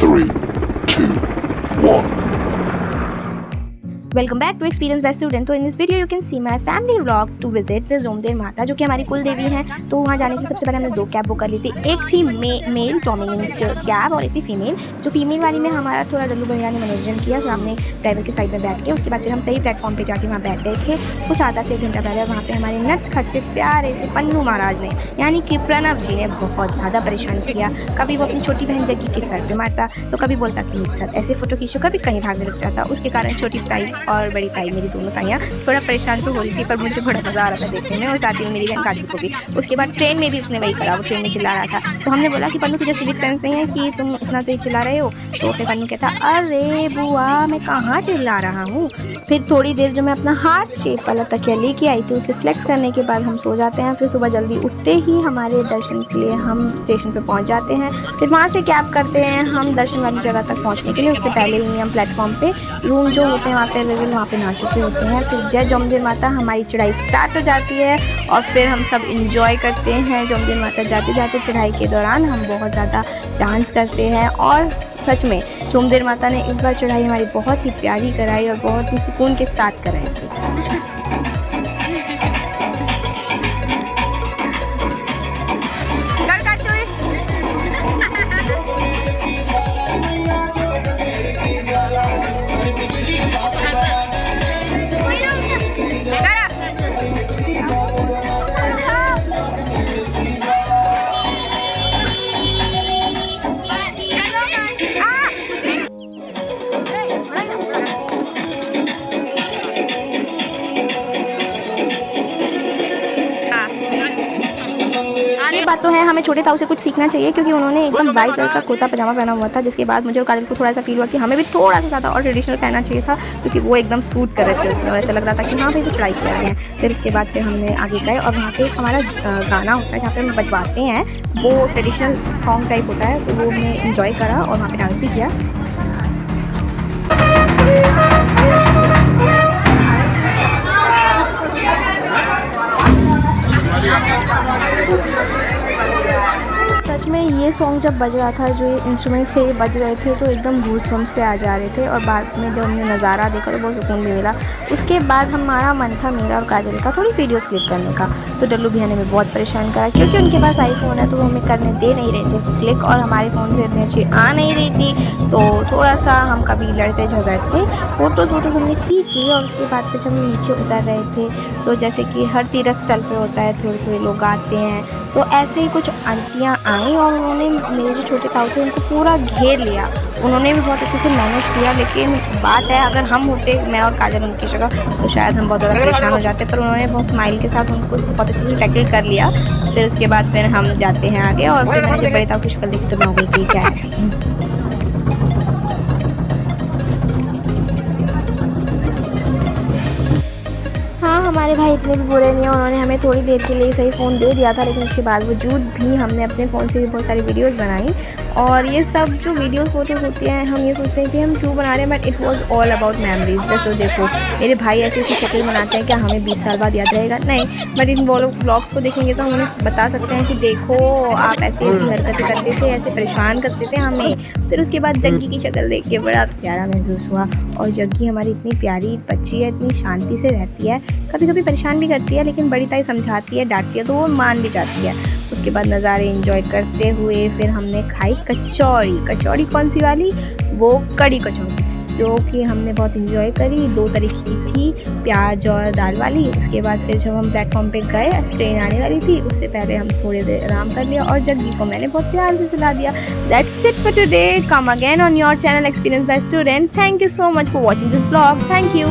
3, 2, 1. Welcome back to experience by student. तो in this video you can see my family vlog to visit Jomder Mata, जो कि हमारी कुल देवी हैं। तो वहाँ जाने के सबसे पहले हमने 2 कैब बुक कर ली थी। एक थी मेल डोमिनेंट कैब और एक थी फीमेल। जो फीमेल वाली में हमारा थोड़ा डल्लू भैया ने मनोरंजन किया सामने ड्राइवर की साइड में बैठ के। उसके बाद फिर हम सही प्लेटफॉर्म पे जाके वहाँ बैठ गए थे कुछ आधा से 1 घंटा पहले। वहाँ पे हमारे नट खच्चे प्यारे से पन्नू महाराज ने यानी कि प्रणव जी ने बहुत ज़्यादा परेशान किया। कभी वो अपनी छोटी बहन जग्गी के सर पे मारता, तो कभी बोलता कि मेरे साथ ऐसे फ़ोटो खींचो, कभी कहीं भागने लग जाता। उसके कारण छोटी ताई और बड़ी ताई, मेरी दोनों ताइयाँ थोड़ा परेशान तो हो रही थी, पर मुझे बड़ा मज़ा आ रहा था देखने में, और साथ ही मेरी बहन काजल को भी। उसके बाद ट्रेन में भी उसने वही करा, वो ट्रेन में चिल्ला रहा था। तो हमने बोला कि पन्नू तुझे सिविक सेंस नहीं है कि तुम इतना तेज चिल्ला रहे हो? तो फिर पन्नू कहता अरे बुआ मैं कहाँ चिल्ला रहा हूँ। फिर थोड़ी देर जो मैं अपना हार्ट शेप वाला तकिया लेके आई थी उसे फ्लेक्स करने के बाद हम सो जाते हैं। फिर सुबह जल्दी उठते ही हमारे दर्शन के लिए हम स्टेशन पे पहुँच जाते हैं। फिर वहाँ से कैब करते हैं हम दर्शन वाली जगह तक पहुँचने के लिए। उससे पहले ही हम प्लेटफॉर्म पे रूम जो होते हैं वहाँ पे अवेलेबल, वहाँ पे ना चुके होते हैं। फिर जय जोमदेर माता हमारी चढ़ाई स्टार्ट हो जाती है और फिर हम सब इंजॉय करते हैं। जोमदेर माता जाते जाते चढ़ाई के दौरान हम बहुत ज़्यादा डांस करते हैं, और सच में जोमदेर माता ने इस बार चढ़ाई हमारी बहुत ही प्यारी कराई और बहुत ही सुकून के साथ कराई थी। ये बात तो है, हमें छोटे ताऊ से कुछ सीखना चाहिए, क्योंकि उन्होंने एकदम वाइट कलर का कुर्ता पजामा पहना हुआ था, जिसके बाद मुझे और काजल को थोड़ा सा फील हुआ कि हमें भी थोड़ा सा ज़्यादा और ट्रेडिशनल पहनना चाहिए था, क्योंकि वो एकदम सूट कर रहे थे उसमें, और ऐसा लग रहा था कि हाँ भाई कुछ ट्राई कर रहे हैं। फिर उसके बाद फिर हमने आगे गए और वहाँ पे हमारा गाना होता है जहाँ पे हम बजवाते हैं, वो ट्रेडिशनल सॉन्ग टाइप होता है, तो वो हमने इन्जॉय करा और वहाँ पर डांस भी किया। सच में ये सॉन्ग जब बज रहा था, जो ये इंस्ट्रूमेंट से बज रहे थे, तो एकदम गूज़बम्प्स से आ जा रहे थे, और बाद में जब हमने नज़ारा देखा तो बहुत सुकून भी मिला। उसके बाद हमारा मन था मेरा और काजल का थोड़ी वीडियोस क्लिक करने का, तो डल्लू भैया ने हमें बहुत परेशान करा, क्योंकि उनके पास आईफोन है तो वो हमें करने दे नहीं रहे थे क्लिक, और हमारे फ़ोन से इतनी अच्छी आ नहीं रही थी, तो थोड़ा सा हम कभी लड़ते झगड़ते। फ़ोटोज़ हमने खींची, और उसके बाद फिर जब हम नीचे उतर रहे थे, तो जैसे कि हर तीर्थ स्थल पे होता है थोड़े थोड़े लोग आते हैं, तो ऐसे ही कुछ आंटियाँ आई और उन्होंने मेरे जो छोटे ताऊ थे उनको पूरा घेर लिया। उन्होंने भी बहुत अच्छे से मैनेज किया, लेकिन बात है अगर हम होते, मैं और काजल उनकी जगह, तो शायद हम बहुत ज़्यादा परेशान हो जाते, पर उन्होंने बहुत स्माइल के साथ उनको बहुत अच्छे से टैकल कर लिया। फिर उसके बाद फिर हम जाते हैं आगे, और फिर मैंने बड़े ताऊ की शक्ल देखी तो मैं हो गई कि क्या है। हाँ, हमारे भाई इतने भी बुरे नहीं हैं, उन्होंने हमें थोड़ी देर के लिए सही फ़ोन दे दिया था, लेकिन उसके बावजूद भी हमने अपने फ़ोन से भी बहुत सारी वीडियोस बनाई। और ये सब जो वीडियोस फ़ोटोज़ होती हैं, हम ये सोचते हैं कि हम क्यों बना रहे हैं, but it was all about memories. जैसे देखो मेरे भाई ऐसी ऐसी शक्ल बनाते हैं, क्या हमें 20 साल बाद याद रहेगा? नहीं, बट इन व्लॉग्स को देखेंगे तो हम उन्हें बता सकते हैं कि देखो आप ऐसी ऐसी हरकतें करते थे, ऐसे परेशान करते थे हमें। फिर उसके बाद जग्गी की शक्ल देख के बड़ा प्यारा महसूस हुआ, और जग्गी हमारी इतनी प्यारी बच्ची है, इतनी शांति से रहती है, कभी कभी परेशान भी करती है, लेकिन बड़ी ताई समझाती है, डांटती है, तो वो मान भी जाती है। उसके बाद नज़ारे एंजॉय करते हुए फिर हमने खाई कचौड़ी। कचौड़ी कौन सी वाली? वो कड़ी कचौड़ी, जो कि हमने बहुत एंजॉय करी। 2 तरीके की थी, प्याज और दाल वाली। उसके बाद फिर जब हम प्लेटफॉर्म पे गए, ट्रेन आने वाली थी, उससे पहले हम थोड़ी देर आराम कर लिया, और जग्गी को मैंने बहुत प्यार से सुला दिया। That's it for today. Come again on your channel experience by student. Thank you so much for watching this blog. Thank you.